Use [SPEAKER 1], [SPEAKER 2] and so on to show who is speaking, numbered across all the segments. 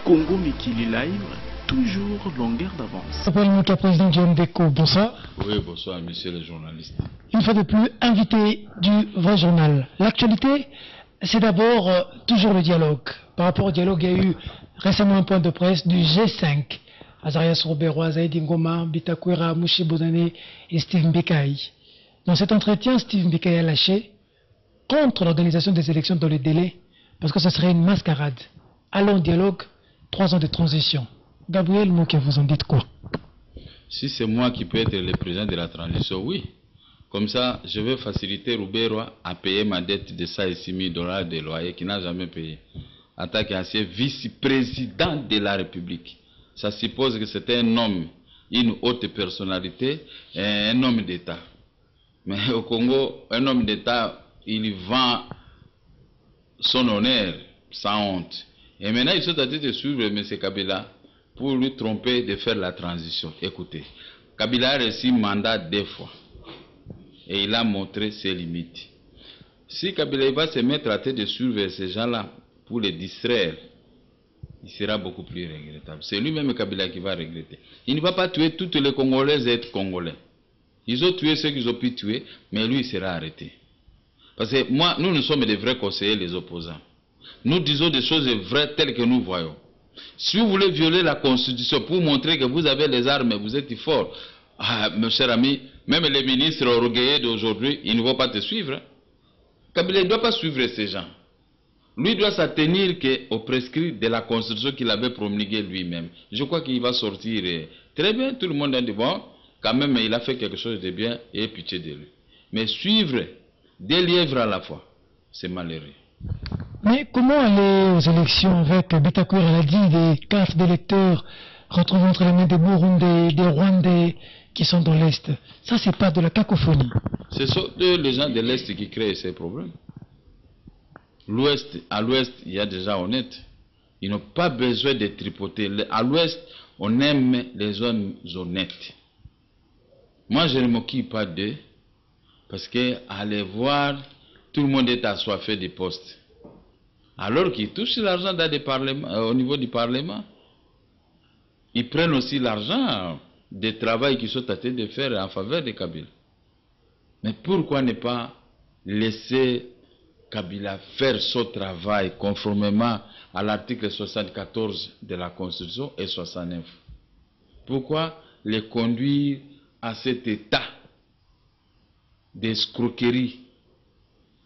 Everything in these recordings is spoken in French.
[SPEAKER 1] Congo Mikili Live, toujours longueur d'avance.
[SPEAKER 2] Le président Guillaume Déco, bonsoir.
[SPEAKER 3] Oui, bonsoir, monsieur le journaliste.
[SPEAKER 2] Une fois de plus, invité du vrai journal. L'actualité, c'est d'abord toujours le dialogue. Par rapport au dialogue, il y a eu récemment un point de presse du G5. Azarias Robero, Zaidi Ngoma, Bitakwera, Mouchi Bodane et Steve Mbekai. Dans cet entretien, Steve Mbekai a lâché contre l'organisation des élections dans le délai, parce que ce serait une mascarade. Allons au dialogue, 3 ans de transition. Gabriel Mouké, vous en dites quoi?
[SPEAKER 3] Si c'est moi qui peux être le président de la transition, oui. Comme ça, je vais faciliter Roubero à payer ma dette de $6 000 de loyer qu'il n'a jamais payé. En tant qu'ancien vice-président de la République. Ça suppose que c'est un homme, une haute personnalité, un homme d'État. Mais au Congo, un homme d'État, il vend son honneur sans honte. Et maintenant, ils sont en train de suivre M. Kabila pour lui tromper de faire la transition. Écoutez, Kabila a reçu mandat 2 fois. Et il a montré ses limites. Si Kabila va se mettre à tête de suivre ces gens-là pour les distraire, il sera beaucoup plus regrettable. C'est lui-même Kabila qui va regretter. Il ne va pas tuer toutes les Congolaises et être Congolais. Ils ont tué ceux qu'ils ont pu tuer, mais lui il sera arrêté. Parce que moi, nous sommes des vrais conseillers, les opposants. Nous disons des choses vraies telles que nous voyons. Si vous voulez violer la Constitution pour montrer que vous avez les armes et vous êtes fort, mon cher ami, même les ministres orgueilleux d'aujourd'hui, ils ne vont pas te suivre. Kabila ne doit pas suivre ces gens. Lui doit s'attenir au prescrit de la Constitution qu'il avait promulguée lui-même. Je crois qu'il va sortir très bien. Tout le monde a dit, bon, quand même, il a fait quelque chose de bien et pitié de lui. Mais suivre des lièvres à la fois, c'est malheureux.
[SPEAKER 2] Mais comment aller aux élections avec Bitakwera, elle a dit, des cartes d'électeurs retrouvées entre les mains des Burundais, des Rwandais qui sont dans l'Est? Ça, c'est pas de la cacophonie.
[SPEAKER 3] Ce sont les gens de l'Est qui créent ces problèmes. À l'Ouest, il y a des gens honnêtes. Ils n'ont pas besoin de tripoter. À l'Ouest, on aime les hommes honnêtes. Moi, je ne m'occupe pas d'eux. Parce qu'aller voir, tout le monde est assoiffé des postes. Alors qu'ils touchent l'argent au niveau du Parlement, ils prennent aussi l'argent des travaux qu'ils sont en train de faire en faveur de Kabila. Mais pourquoi ne pas laisser Kabila faire son travail conformément à l'article 74 de la Constitution et 69? Pourquoi les conduire à cet état d'escroquerie,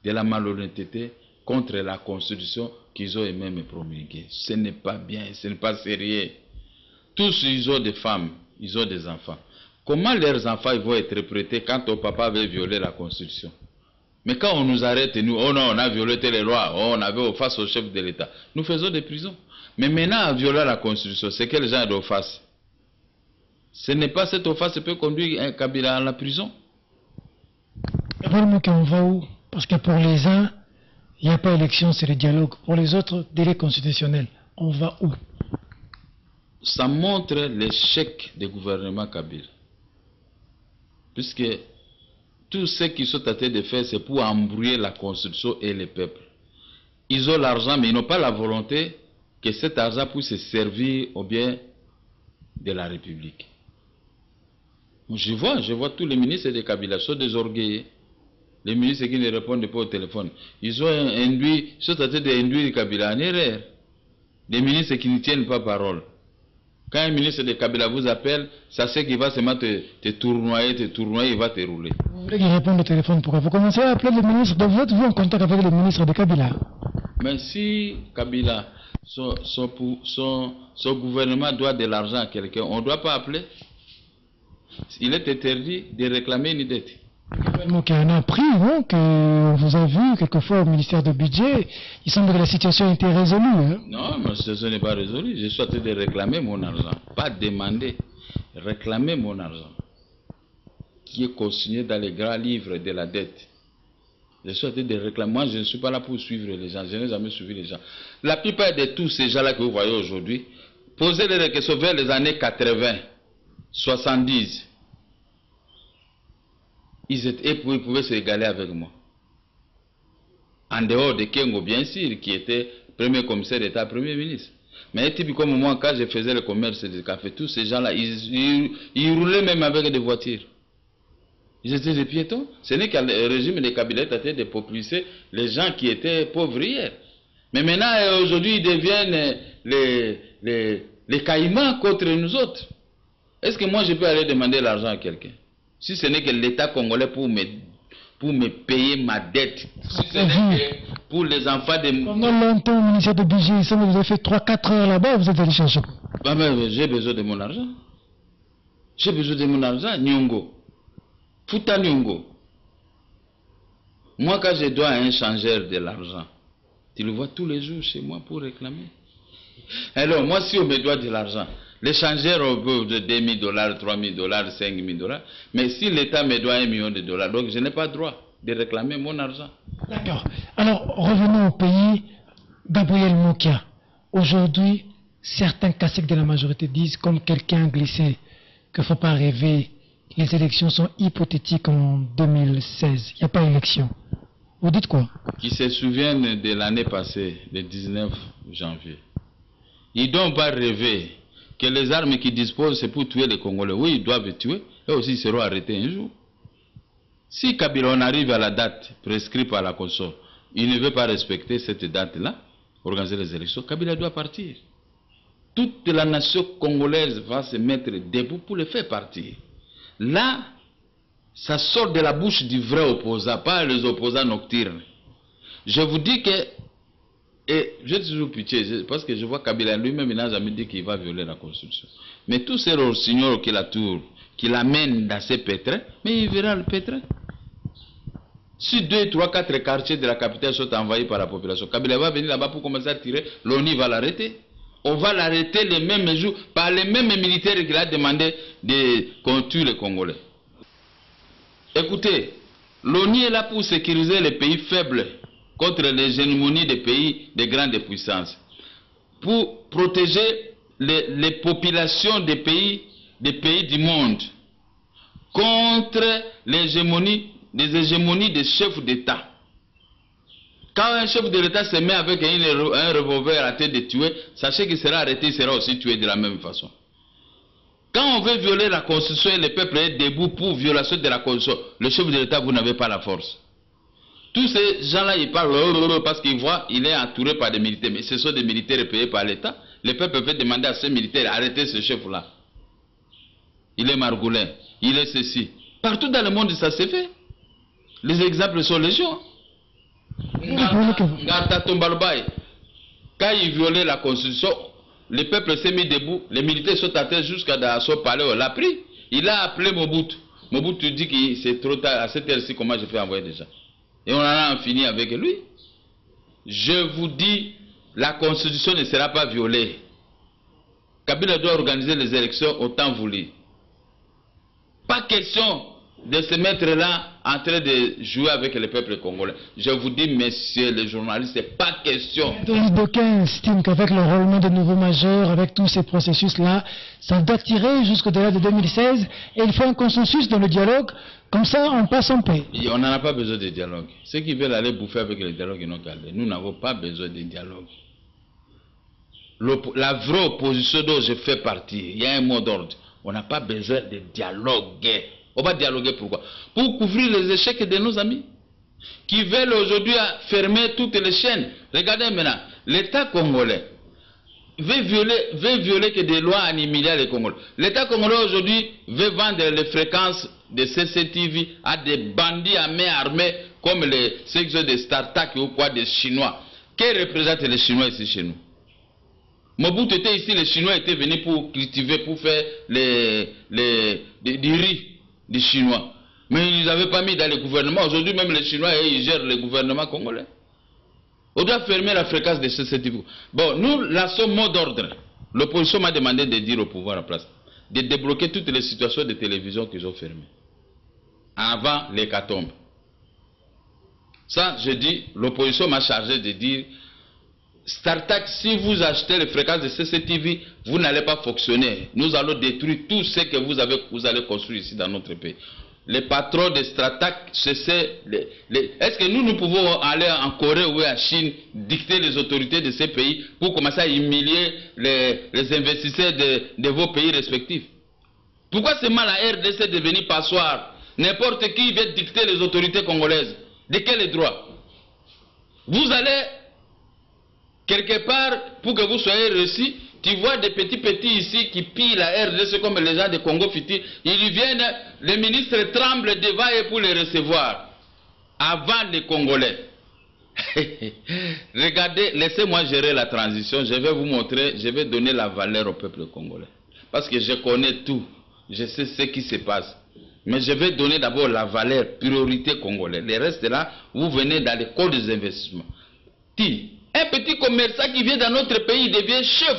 [SPEAKER 3] de la malhonnêteté contre la Constitution qu'ils ont eux-mêmes promulguée? Ce n'est pas bien, ce n'est pas sérieux. Tous, ils ont des femmes, ils ont des enfants. Comment leurs enfants ils vont être traités quand ton papa veut violer la Constitution? Mais quand on nous arrête, nous, oh non, on a violé les lois, oh, on avait offense au chef de l'État. Nous faisons des prisons. Mais maintenant, à violer la Constitution, c'est quel genre d'offense? Ce n'est pas cette offense qui peut conduire un Kabila à la prison.
[SPEAKER 2] Vraiment qu'on va où? Parce que pour les uns, il n'y a pas élection, c'est le dialogue. Pour les autres, délai constitutionnel. On va où?
[SPEAKER 3] Ça montre l'échec du gouvernement Kabila. Puisque tout ce qu'ils sont en train de faire, c'est pour embrouiller la Constitution et le peuple. Ils ont l'argent, mais ils n'ont pas la volonté que cet argent puisse servir au bien de la République. Je vois tous les ministres de Kabila sont des orgueillés. Les ministres qui ne répondent pas au téléphone. Ils sont en train d'induire Kabila en erreur. Des ministres qui ne tiennent pas parole. Quand un ministre de Kabila vous appelle, ça c'est qu'il va se mettre te tournoyer, il va te rouler.
[SPEAKER 2] Vous voulez qu'il réponde au téléphone, pourquoi vous commencez à appeler le ministre, donc vous êtes-vous en contact avec le ministre de Kabila?
[SPEAKER 3] Mais si Kabila, son gouvernement doit de l'argent à quelqu'un, on ne doit pas appeler. Il est interdit de réclamer une dette.
[SPEAKER 2] Donc il y en a pris, non, que vous avez vu quelquefois au ministère de budget, il semble que la situation était résolue. Hein?
[SPEAKER 3] Non, mais ce n'est pas résolu. Je suis en train de réclamer mon argent. Pas demander, réclamer mon argent. Qui est consigné dans les grands livres de la dette. Je suis en train de réclamer. Moi, je ne suis pas là pour suivre les gens. Je n'ai jamais suivi les gens. La plupart de tous ces gens-là que vous voyez aujourd'hui, posez les questions vers les années 80, 70. Ils pouvaient s'égaler avec moi. En dehors de Kengo, bien sûr, qui était premier commissaire d'État, premier ministre. Mais un type comme moi, quand je faisais le commerce de café, tous ces gens-là, ils roulaient même avec des voitures. Ils étaient des piétons. Ce n'est qu'à le régime des Kabila tenté de populariser les gens qui étaient pauvres hier. Mais maintenant, aujourd'hui, ils deviennent les caïmans contre nous autres. Est-ce que moi, je peux aller demander l'argent à quelqu'un? Si ce n'est que l'État congolais pour me payer ma dette, si ce n'est que pour les enfants de...
[SPEAKER 2] Pendant longtemps, au ministère de budget, vous avez fait 3-4 heures là-bas, vous êtes allé chercher.
[SPEAKER 3] J'ai besoin de mon argent. J'ai besoin de mon argent, Nyongo. Fouta Nyongo. Moi, quand je dois à un changeur de l'argent, tu le vois tous les jours chez moi pour réclamer. Alors, moi, si on me doit de l'argent, les changeurs ont de $2 000, $3 000, $5 000, mais si l'État me doit $1 million, donc je n'ai pas droit de réclamer mon argent.
[SPEAKER 2] D'accord. Alors, revenons au pays. Gabriel Mokia. Aujourd'hui, certains caciques de la majorité disent, comme quelqu'un a glissé, qu'il ne faut pas rêver, les élections sont hypothétiques en 2016. Il n'y a pas d'élection. Vous dites quoi?
[SPEAKER 3] Qui se souviennent de l'année passée, le 19 janvier. Ils ne doivent pas rêver que les armes qu'ils disposent, c'est pour tuer les Congolais. Oui, ils doivent tuer, et aussi ils seront arrêtés un jour. Si Kabila on arrive à la date prescrite par la console, il ne veut pas respecter cette date-là, organiser les élections, Kabila doit partir. Toute la nation congolaise va se mettre debout pour le faire partir. Là, ça sort de la bouche du vrai opposant, pas les opposants nocturnes. Je vous dis que, et j'ai toujours pitié, parce que je vois Kabila lui-même, il n'a jamais dit qu'il va violer la Constitution. Mais tous ces rossignols qui l'entourent, qui l'amènent dans ces pétrins, mais il verra le pétrin. Si 2, 3, 4 quartiers de la capitale sont envahis par la population, Kabila va venir là-bas pour commencer à tirer, l'ONU va l'arrêter. On va l'arrêter les mêmes jours par les mêmes militaires qui a demandé qu'on tue les Congolais. Écoutez, l'ONU est là pour sécuriser les pays faibles contre l'hégémonie des pays de grandes puissances, pour protéger les populations des pays du monde contre l'hégémonie des chefs d'État. Quand un chef de l'État se met avec un revolver à tête de tuer, sachez qu'il sera arrêté, il sera aussi tué de la même façon. Quand on veut violer la Constitution et le peuple est debout pour violation de la Constitution, le chef de l'État, vous n'avez pas la force. Tous ces gens-là, ils parlent parce qu'ils voient qu'il est entouré par des militaires. Mais ce sont des militaires payés par l'État. Le peuple peut demander à ces militaires d'arrêter ce chef-là. Il est margoulin, il est ceci. Partout dans le monde, ça s'est fait. Les exemples sont légion. Ngata Tombalbaye, quand il violait la Constitution, le peuple s'est mis debout, les militaires sont atterrés jusqu'à son palais, on l'a pris. Il a appelé Mobutu. Mobutu dit que c'est trop tard, à cette heure-ci, comment je peux envoyer des gens? Et on en a fini avec lui. Je vous dis, la Constitution ne sera pas violée. Kabila doit organiser les élections au temps voulu. Pas question de se mettre là en train de jouer avec le peuple congolais. Je vous dis, messieurs les journalistes, c'est pas question.
[SPEAKER 2] Les Boquin estiment qu'avec le roulement de nouveaux majeurs, avec tous ces processus-là, ça doit tirer jusqu'au-delà de 2016 et il faut un consensus dans le dialogue, comme ça on passe en paix.
[SPEAKER 3] Et on n'en a pas besoin de dialogue. Ceux qui veulent aller bouffer avec le dialogue, ils n'ont qu'à aller. Nous n'avons pas besoin de dialogue. La vraie opposition dont je fais partie, il y a un mot d'ordre. On n'a pas besoin de dialoguer. On va dialoguer pourquoi? Pour couvrir les échecs de nos amis qui veulent aujourd'hui fermer toutes les chaînes. Regardez maintenant, l'État congolais veut violer que des lois animalières les Congolais. L'État congolais aujourd'hui veut vendre les fréquences de CCTV à des bandits à main armée comme ceux qui sont des start-up ou quoi, des Chinois. Qui représentent les Chinois ici chez nous? Mobutu était ici, les Chinois étaient venus pour cultiver, pour faire du riz des Chinois. Mais ils n'avaient pas mis dans le gouvernement. Aujourd'hui, même les Chinois, ils gèrent le gouvernement congolais. On doit fermer la fréquence de CCTV. Bon, nous, là, ce mot d'ordre, l'opposition m'a demandé de dire au pouvoir en place, de débloquer toutes les situations de télévision qu'ils ont fermées. Avant l'hécatombe. Ça, je dis, l'opposition m'a chargé de dire, Startac, si vous achetez les fréquences de CCTV, vous n'allez pas fonctionner. Nous allons détruire tout ce que vous allez construire ici dans notre pays. les patrons de Stratac, est-ce que nous pouvons aller en Corée ou en Chine, dicter les autorités de ces pays pour commencer à humilier les investisseurs de vos pays respectifs? Pourquoi seulement la RDC est devenue passoire? N'importe qui veut dicter les autorités congolaises. De quel droit? Vous allez quelque part pour que vous soyez reçus. Tu vois des petits ici qui pillent la RDC comme les gens de Congo Fiti. Ils viennent, les ministres tremblent devant eux pour les recevoir. Avant les Congolais. Regardez, laissez-moi gérer la transition. Je vais vous montrer, je vais donner la valeur au peuple congolais. Parce que je connais tout. Je sais ce qui se passe. Mais je vais donner d'abord la valeur, priorité congolaise. Le reste là, vous venez dans les codes des investissements. Un petit commerçant qui vient dans notre pays devient chef.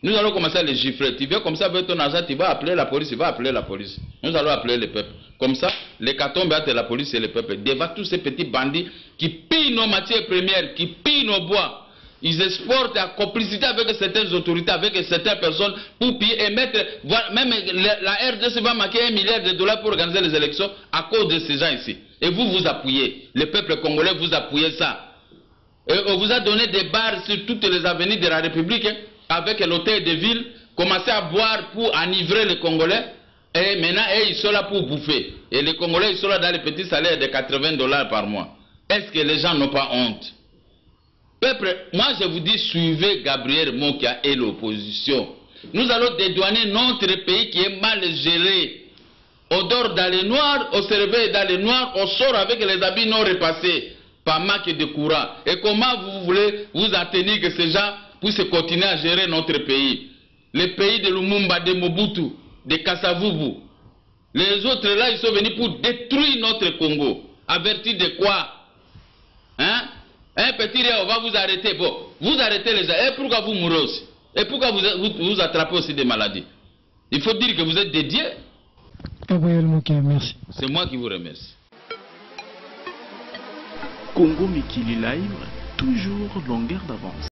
[SPEAKER 3] Nous allons commencer à les gifler. Tu viens comme ça avec ton argent, tu vas appeler la police, il va appeler la police. Nous allons appeler le peuple. Comme ça, les catombes entre la police et le peuple. Devant tous ces petits bandits qui pillent nos matières premières, qui pillent nos bois. Ils exportent en complicité avec certaines autorités, avec certaines personnes pour piller et mettre. Même la RDC va manquer $1 milliard pour organiser les élections à cause de ces gens ici. Et vous appuyez. Le peuple congolais vous appuyez ça. Et on vous a donné des bars sur toutes les avenues de la République. Avec l'hôtel de ville, commencer à boire pour enivrer les Congolais. Et maintenant, ils sont là pour bouffer. Et les Congolais, ils sont là dans les petits salaires de $80 par mois. Est-ce que les gens n'ont pas honte? Peuple, moi je vous dis, suivez Gabriel Mokia et l'opposition. Nous allons dédouaner notre pays qui est mal géré. On dort dans les noirs, on se réveille dans les noirs, on sort avec les habits non repassés. Par manque de courant. Et comment vous voulez vous atteindre que ces gens puissent continuer à gérer notre pays? Les pays de Lumumba, de Mobutu, de Kasavubu. Les autres là, ils sont venus pour détruire notre Congo. Avertis de quoi? Hein? Un petit rien, on va vous arrêter. Bon, vous arrêtez les gens. Et pourquoi vous mourrez aussi? Et pourquoi vous attrapez aussi des maladies? Il faut dire que vous êtes dédié.
[SPEAKER 2] Gabriel Mokia, merci.
[SPEAKER 3] C'est moi qui vous remercie.
[SPEAKER 1] Congo Mikili Live, toujours longueur d'avance.